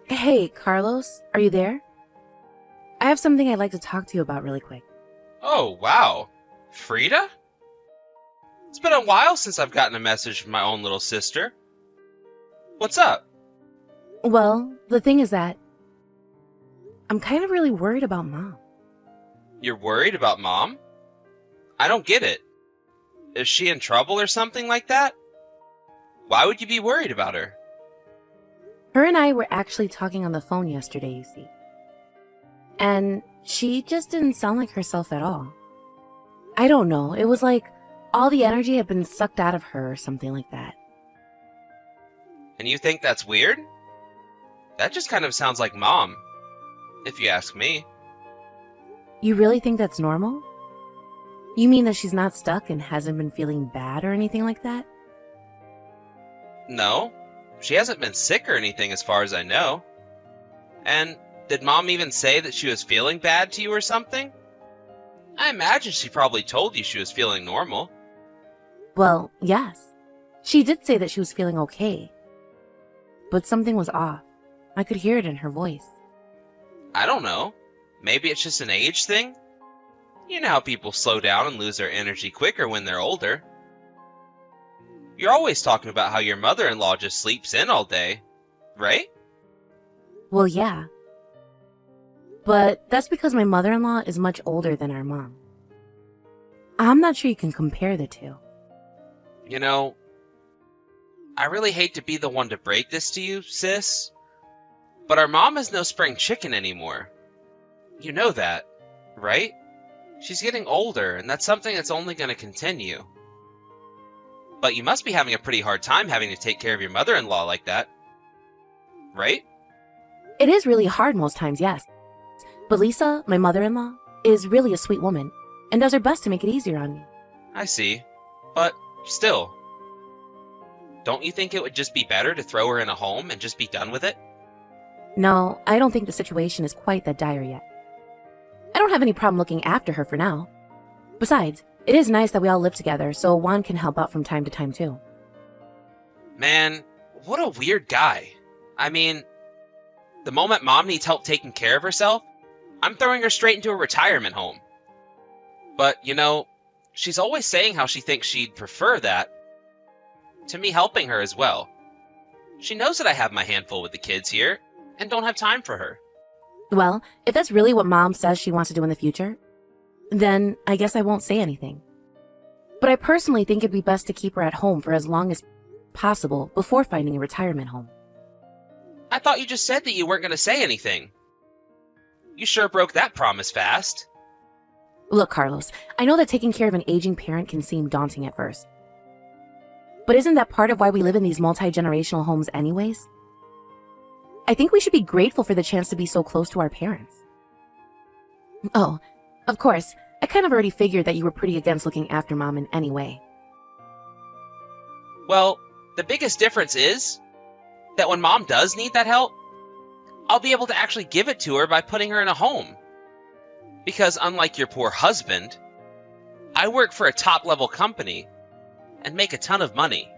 Hey, Carlos, are you there? I have something I'd like to talk to you about really quick. Oh, wow. Frida? It's been a while since I've gotten a message from my own little sister. What's up? Well, the thing is that I'm kind of really worried about Mom. You're worried about Mom? I don't get it. Is she in trouble or something like that? Why would you be worried about her? Her and I were actually talking on the phone yesterday, you see. And she just didn't sound like herself at all. I don't know, it was like all the energy had been sucked out of her or something like that. And you think that's weird? That just kind of sounds like Mom, if you ask me. You really think that's normal? You mean that she's not stuck and hasn't been feeling bad or anything like that? No, she hasn't been sick or anything as far as I know. And did Mom even say that she was feeling bad to you or something? I imagine she probably told you she was feeling normal. Well, yes. She did say that she was feeling okay. But something was off. I could hear it in her voice. I don't know. Maybe it's just an age thing? You know how people slow down and lose their energy quicker when they're older. You're always talking about how your mother-in-law just sleeps in all day, right? Well, yeah. But that's because my mother-in-law is much older than our mom. I'm not sure you can compare the two. You know, I really hate to be the one to break this to you, sis, but our mom is no spring chicken anymore. You know that, right? She's getting older, and that's something that's only going to continue. But you must be having a pretty hard time having to take care of your mother-in-law like that, right? It is really hard most times, yes. But Lisa, my mother-in-law, is really a sweet woman and does her best to make it easier on me. I see. But still, don't you think it would just be better to throw her in a home and just be done with it? No, I don't think the situation is quite that dire yet. I don't have any problem looking after her for now. Besides, it is nice that we all live together, so Juan can help out from time to time too. Man, what a weird guy. I mean, the moment Mom needs help taking care of herself, I'm throwing her straight into a retirement home. But, you know, she's always saying how she thinks she'd prefer that to me helping her as well. She knows that I have my handful with the kids here and don't have time for her. Well, if that's really what Mom says she wants to do in the future, then I guess I won't say anything. But I personally think it'd be best to keep her at home for as long as possible before finding a retirement home. I thought you just said that you weren't going to say anything. You sure broke that promise fast. Look, Carlos, I know that taking care of an aging parent can seem daunting at first. But isn't that part of why we live in these multi-generational homes anyways? I think we should be grateful for the chance to be so close to our parents. Oh, of course, I kind of already figured that you were pretty against looking after Mom in any way. Well, the biggest difference is that when Mom does need that help, I'll be able to actually give it to her by putting her in a home. Because unlike your poor husband, I work for a top-level company and make a ton of money.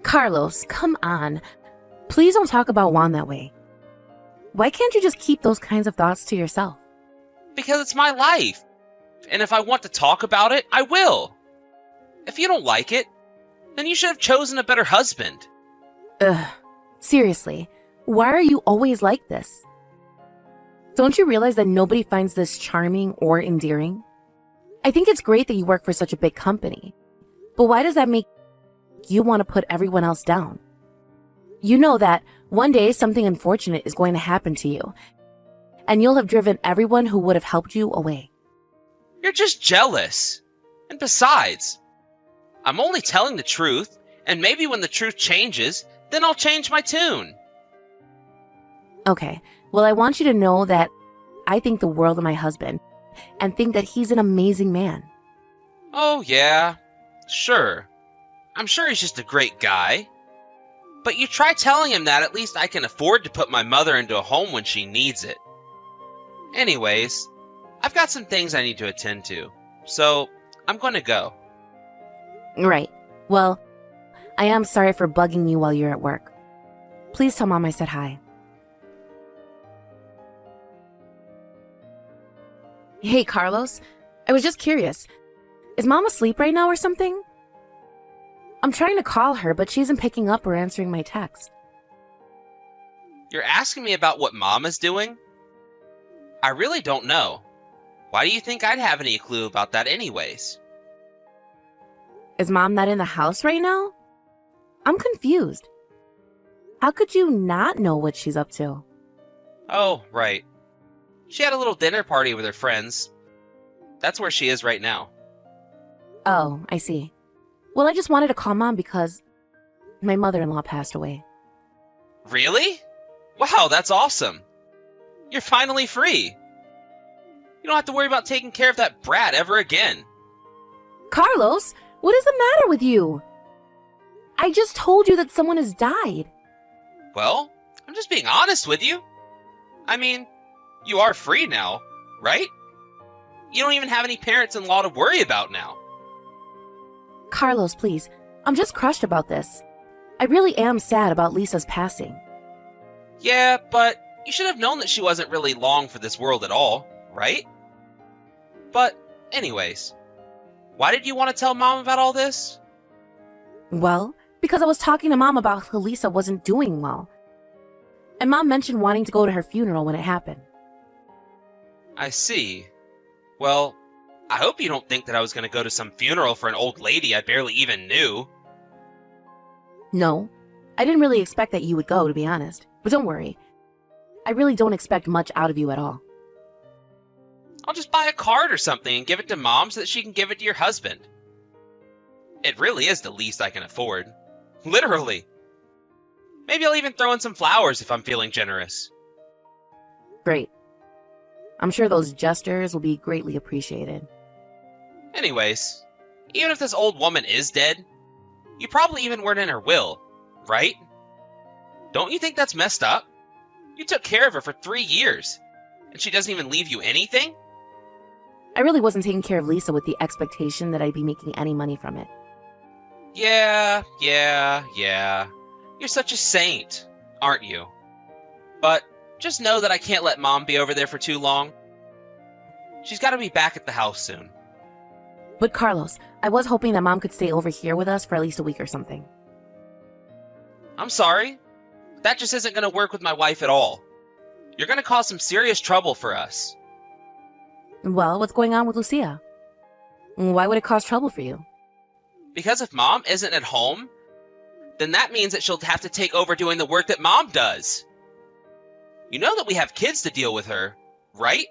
Carlos, come on. Please don't talk about Juan that way. Why can't you just keep those kinds of thoughts to yourself? Because it's my life. And if I want to talk about it, I will. If you don't like it, then you should have chosen a better husband. Ugh. Seriously, why are you always like this? Don't you realize that nobody finds this charming or endearing? I think it's great that you work for such a big company. But why does that make you want to put everyone else down? You know that one day something unfortunate is going to happen to you, and you'll have driven everyone who would have helped you away. You're just jealous. And besides, I'm only telling the truth, and maybe when the truth changes, then I'll change my tune. Okay, well, I want you to know that I think the world of my husband and think that he's an amazing man. Oh, yeah, sure. I'm sure he's just a great guy. But you try telling him that at least I can afford to put my mother into a home when she needs it. Anyways, I've got some things I need to attend to, so I'm going to go. Right. Well, I am sorry for bugging you while you're at work. Please tell Mom I said hi. Hey, Carlos. I was just curious. Is Mom asleep right now or something? I'm trying to call her, but she isn't picking up or answering my text. You're asking me about what Mom is doing? I really don't know. Why do you think I'd have any clue about that anyways? Is Mom not in the house right now? I'm confused. How could you not know what she's up to? Oh, right. She had a little dinner party with her friends. That's where she is right now. Oh, I see. Well, I just wanted to call Mom because my mother-in-law passed away. Really? Wow, that's awesome. You're finally free. You don't have to worry about taking care of that brat ever again. Carlos, what is the matter with you? I just told you that someone has died. Well, I'm just being honest with you. I mean, you are free now, right? You don't even have any parents-in-law to worry about now. Carlos, please. I'm just crushed about this. I really am sad about Lisa's passing. Yeah, but you should have known that she wasn't really long for this world at all, right? But, anyways, why did you want to tell Mom about all this? Well, because I was talking to Mom about how Lisa wasn't doing well. And Mom mentioned wanting to go to her funeral when it happened. I see. Well, I hope you don't think that I was going to go to some funeral for an old lady I barely even knew. No, I didn't really expect that you would go, to be honest. But don't worry. I really don't expect much out of you at all. I'll just buy a card or something and give it to Mom so that she can give it to your husband. It really is the least I can afford. Literally. Maybe I'll even throw in some flowers if I'm feeling generous. Great. I'm sure those gestures will be greatly appreciated. Anyways, even if this old woman is dead, you probably even weren't in her will, right? Don't you think that's messed up? You took care of her for 3 years, and she doesn't even leave you anything? I really wasn't taking care of Lisa with the expectation that I'd be making any money from it. Yeah. You're such a saint, aren't you? But just know that I can't let Mom be over there for too long. She's got to be back at the house soon. But Carlos, I was hoping that Mom could stay over here with us for at least a week or something. I'm sorry. That just isn't going to work with my wife at all. You're going to cause some serious trouble for us. Well, what's going on with Lucia? Why would it cause trouble for you? Because if Mom isn't at home, then that means that she'll have to take over doing the work that Mom does. You know that we have kids to deal with her, right?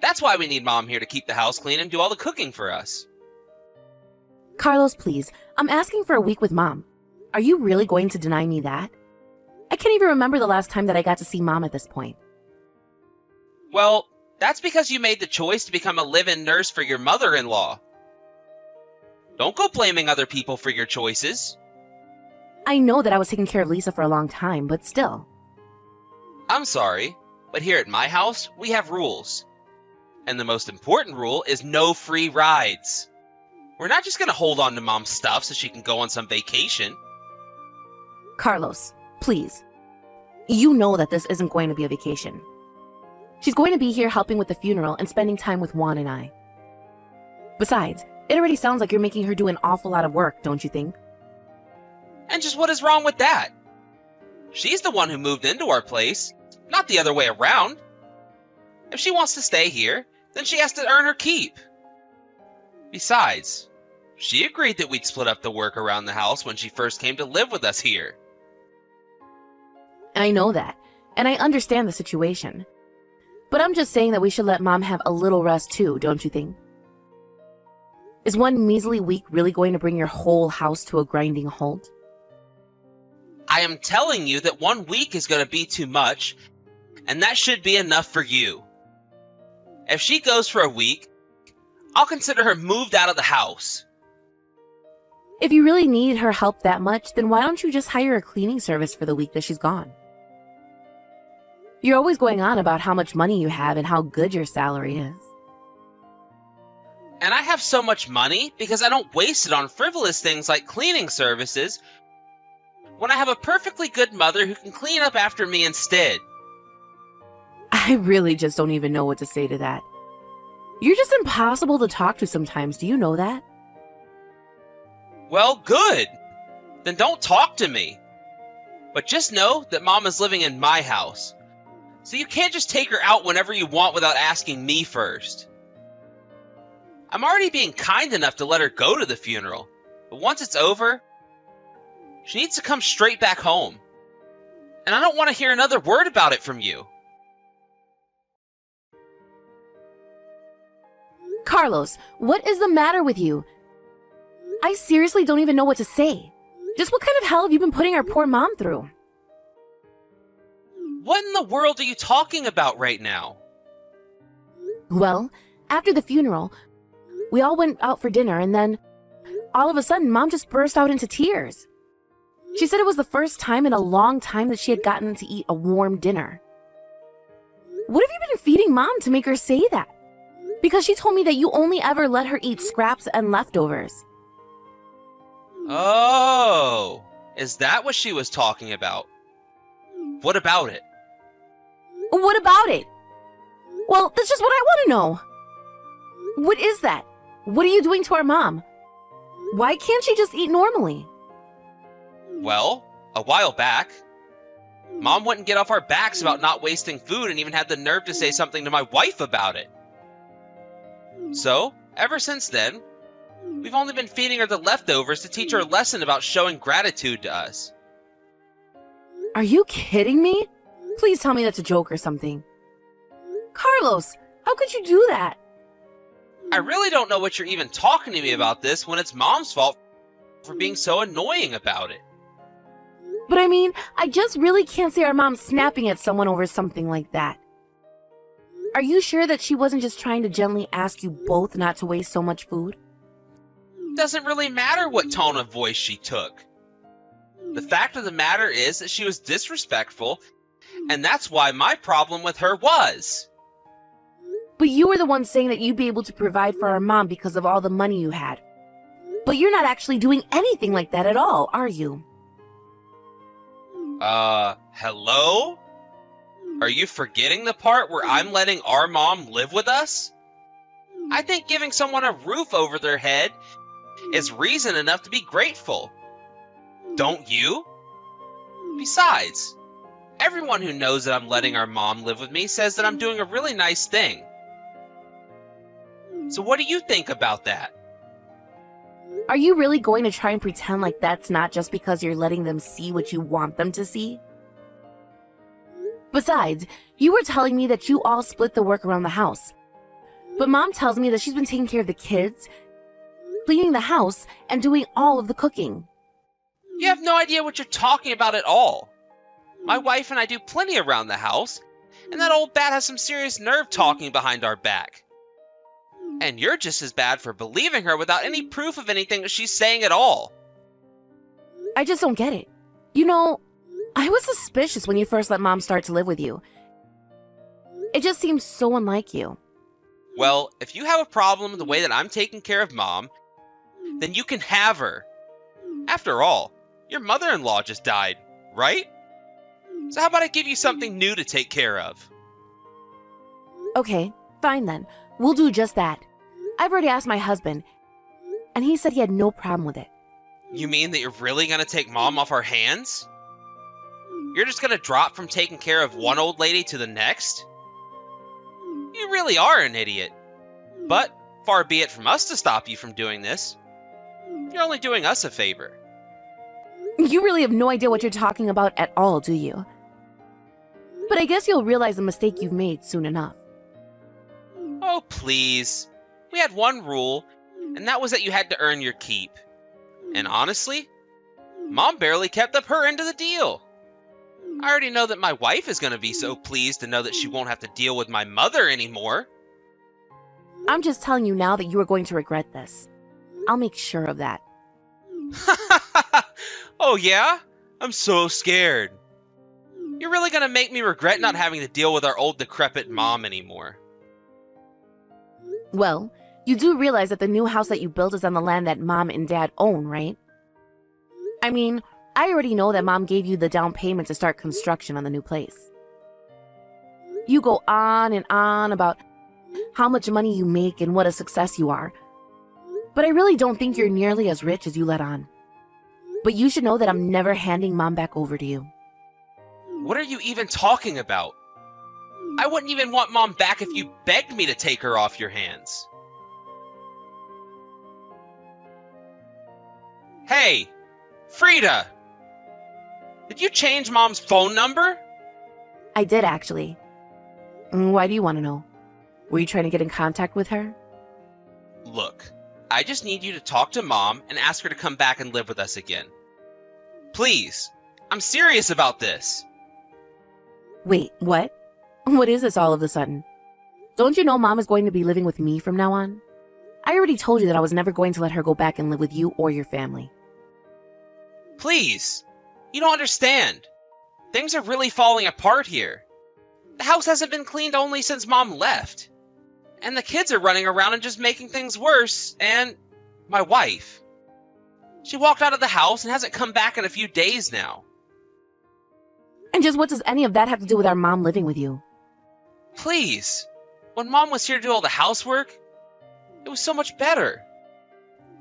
That's why we need Mom here to keep the house clean and do all the cooking for us. Carlos, please. I'm asking for a week with Mom. Are you really going to deny me that? I can't even remember the last time that I got to see Mom at this point. Well, that's because you made the choice to become a live-in nurse for your mother-in-law. Don't go blaming other people for your choices. I know that I was taking care of Lisa for a long time, but still. I'm sorry, but here at my house, we have rules. And the most important rule is no free rides. We're not just going to hold on to Mom's stuff so she can go on some vacation. Carlos, please. You know that this isn't going to be a vacation. She's going to be here helping with the funeral and spending time with Juan and I. Besides, it already sounds like you're making her do an awful lot of work, don't you think? And just what is wrong with that? She's the one who moved into our place, not the other way around. If she wants to stay here, then she has to earn her keep. Besides, she agreed that we'd split up the work around the house when she first came to live with us here. I know that, and I understand the situation. But I'm just saying that we should let Mom have a little rest too, don't you think? Is one measly week really going to bring your whole house to a grinding halt? I am telling you that 1 week is going to be too much, and that should be enough for you. If she goes for a week, I'll consider her moved out of the house. If you really need her help that much, then why don't you just hire a cleaning service for the week that she's gone? You're always going on about how much money you have and how good your salary is. And I have so much money because I don't waste it on frivolous things like cleaning services when I have a perfectly good mother who can clean up after me instead. I really just don't even know what to say to that. You're just impossible to talk to sometimes, do you know that? Well, good. Then don't talk to me. But just know that Mom is living in my house. So you can't just take her out whenever you want without asking me first. I'm already being kind enough to let her go to the funeral. But once it's over, she needs to come straight back home. And I don't want to hear another word about it from you. Carlos, what is the matter with you? I seriously don't even know what to say. Just what kind of hell have you been putting our poor mom through? What in the world are you talking about right now? Well, after the funeral, we all went out for dinner and then all of a sudden Mom just burst out into tears. She said it was the first time in a long time that she had gotten to eat a warm dinner. What have you been feeding Mom to make her say that? Because she told me that you only ever let her eat scraps and leftovers. Oh, is that what she was talking about? What about it? What about it? Well, that's just what I want to know. What is that? What are you doing to our mom? Why can't she just eat normally? Well, a while back, Mom wouldn't get off our backs about not wasting food and even had the nerve to say something to my wife about it. So, ever since then, we've only been feeding her the leftovers to teach her a lesson about showing gratitude to us. Are you kidding me? Please tell me that's a joke or something. Carlos, how could you do that? I really don't know what you're even talking to me about this when it's Mom's fault for being so annoying about it. But I mean, I just really can't see our mom snapping at someone over something like that. Are you sure that she wasn't just trying to gently ask you both not to waste so much food? Doesn't really matter what tone of voice she took. The fact of the matter is that she was disrespectful, and that's why my problem with her was. But you were the one saying that you'd be able to provide for our mom because of all the money you had. But you're not actually doing anything like that at all, are you? Hello? Are you forgetting the part where I'm letting our mom live with us? I think giving someone a roof over their head is reason enough to be grateful. Don't you? Besides, everyone who knows that I'm letting our mom live with me says that I'm doing a really nice thing. So what do you think about that? Are you really going to try and pretend like that's not just because you're letting them see what you want them to see? Besides, you were telling me that you all split the work around the house. But Mom tells me that she's been taking care of the kids, cleaning the house, and doing all of the cooking. You have no idea what you're talking about at all. My wife and I do plenty around the house, and that old bat has some serious nerve talking behind our back. And you're just as bad for believing her without any proof of anything that she's saying at all. I just don't get it. You know, I was suspicious when you first let Mom start to live with you. It just seems so unlike you. Well, if you have a problem with the way that I'm taking care of Mom, then you can have her. After all, your mother-in-law just died, right? So how about I give you something new to take care of? Okay, fine then. We'll do just that. I've already asked my husband, and he said he had no problem with it. You mean that you're really gonna take Mom off our hands? You're just gonna drop from taking care of one old lady to the next? You really are an idiot. But far be it from us to stop you from doing this. You're only doing us a favor. You really have no idea what you're talking about at all, do you? But I guess you'll realize the mistake you've made soon enough. Oh, please. We had one rule, and that was that you had to earn your keep. And honestly, Mom barely kept up her end of the deal. I already know that my wife is going to be so pleased to know that she won't have to deal with my mother anymore. I'm just telling you now that you are going to regret this. I'll make sure of that. Oh yeah? I'm so scared. You're really going to make me regret not having to deal with our old decrepit mom anymore. Well, you do realize that the new house that you built is on the land that Mom and Dad own, right? I mean, I already know that Mom gave you the down payment to start construction on the new place. You go on and on about how much money you make and what a success you are. But I really don't think you're nearly as rich as you let on. But you should know that I'm never handing Mom back over to you. What are you even talking about? I wouldn't even want Mom back if you begged me to take her off your hands. Hey, Frida! Did you change Mom's phone number? I did, actually. Why do you want to know? Were you trying to get in contact with her? Look, I just need you to talk to Mom and ask her to come back and live with us again. Please, I'm serious about this. Wait, what? What is this all of a sudden? Don't you know Mom is going to be living with me from now on? I already told you that I was never going to let her go back and live with you or your family. Please, you don't understand. Things are really falling apart here. The house hasn't been cleaned only since Mom left. And the kids are running around and just making things worse, and my wife. She walked out of the house and hasn't come back in a few days now. And just what does any of that have to do with our mom living with you? Please, when Mom was here to do all the housework, it was so much better.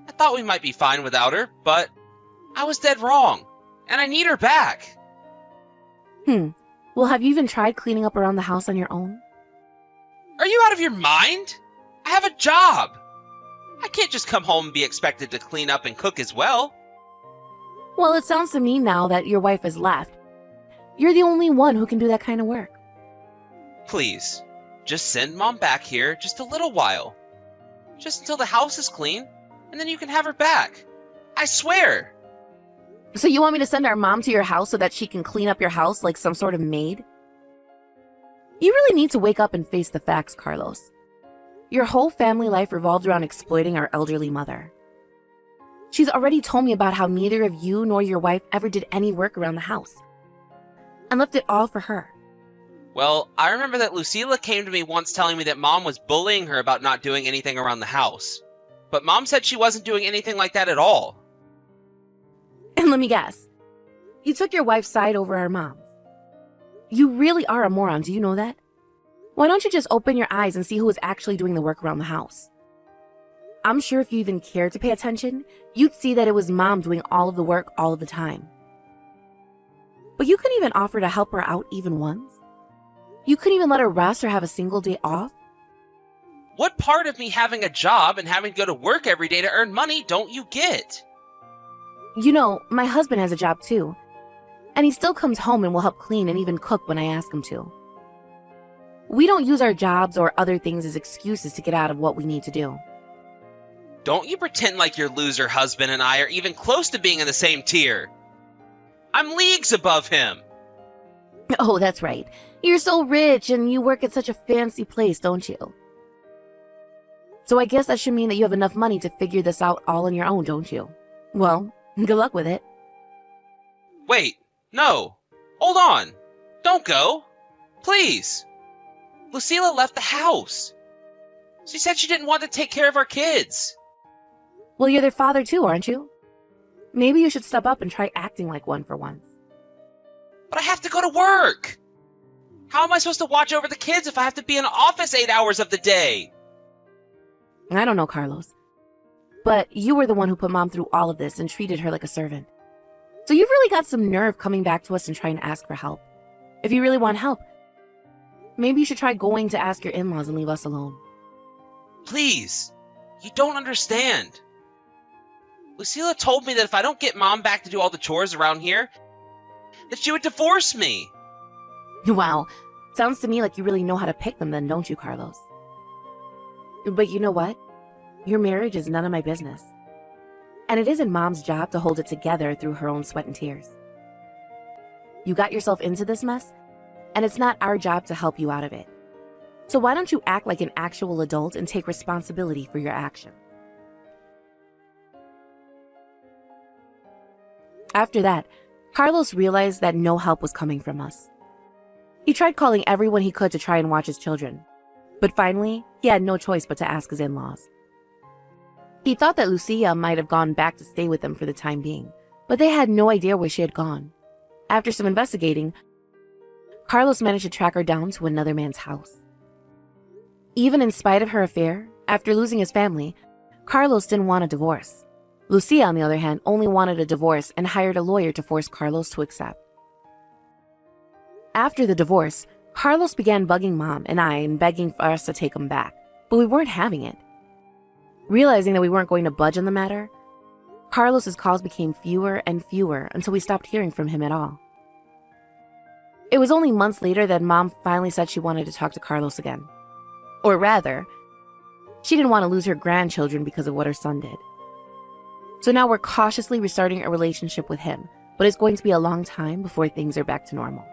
I thought we might be fine without her, but I was dead wrong, and I need her back. Well, have you even tried cleaning up around the house on your own? Are you out of your mind? I have a job. I can't just come home and be expected to clean up and cook as well. Well, it sounds to me now that your wife has left. You're the only one who can do that kind of work. Please, just send Mom back here just a little while. Just until the house is clean, and then you can have her back. I swear. So you want me to send our mom to your house so that she can clean up your house like some sort of maid? You really need to wake up and face the facts, Carlos. Your whole family life revolved around exploiting our elderly mother. She's already told me about how neither of you nor your wife ever did any work around the house and left it all for her. Well, I remember that Lucila came to me once telling me that Mom was bullying her about not doing anything around the house. But Mom said she wasn't doing anything like that at all. And let me guess, you took your wife's side over our mom's. You really are a moron, do you know that? Why don't you just open your eyes and see who is actually doing the work around the house? I'm sure if you even cared to pay attention, you'd see that it was Mom doing all of the work all of the time. But you couldn't even offer to help her out even once? You couldn't even let her rest or have a single day off? What part of me having a job and having to go to work every day to earn money don't you get? You know, my husband has a job too. And he still comes home and will help clean and even cook when I ask him to. We don't use our jobs or other things as excuses to get out of what we need to do. Don't you pretend like your loser husband and I are even close to being in the same tier. I'm leagues above him. Oh, that's right. You're so rich and you work at such a fancy place, don't you? So I guess that should mean that you have enough money to figure this out all on your own, don't you? Well, good luck with it. Wait, no. Hold on. Don't go. Please. Lucila left the house. She said she didn't want to take care of our kids. Well, you're their father too, aren't you? Maybe you should step up and try acting like one for once. But I have to go to work. How am I supposed to watch over the kids if I have to be in the office 8 hours of the day? I don't know, Carlos. But you were the one who put Mom through all of this and treated her like a servant. So you've really got some nerve coming back to us and trying to ask for help. If you really want help, maybe you should try going to ask your in-laws and leave us alone. Please. You don't understand. Lucila told me that if I don't get Mom back to do all the chores around here, that she would divorce me. Wow. Sounds to me like you really know how to pick them then, don't you, Carlos? But you know what? Your marriage is none of my business. And it isn't Mom's job to hold it together through her own sweat and tears. You got yourself into this mess, and it's not our job to help you out of it. So why don't you act like an actual adult and take responsibility for your actions? After that, Carlos realized that no help was coming from us. He tried calling everyone he could to try and watch his children, but finally, he had no choice but to ask his in-laws. He thought that Lucia might have gone back to stay with them for the time being, but they had no idea where she had gone. After some investigating, Carlos managed to track her down to another man's house. Even in spite of her affair, after losing his family, Carlos didn't want a divorce. Lucia, on the other hand, only wanted a divorce and hired a lawyer to force Carlos to accept. After the divorce, Carlos began bugging Mom and I and begging for us to take him back, but we weren't having it. Realizing that we weren't going to budge on the matter, Carlos's calls became fewer and fewer until we stopped hearing from him at all. It was only months later that Mom finally said she wanted to talk to Carlos again. Or rather, she didn't want to lose her grandchildren because of what her son did. So now we're cautiously restarting a relationship with him, but it's going to be a long time before things are back to normal.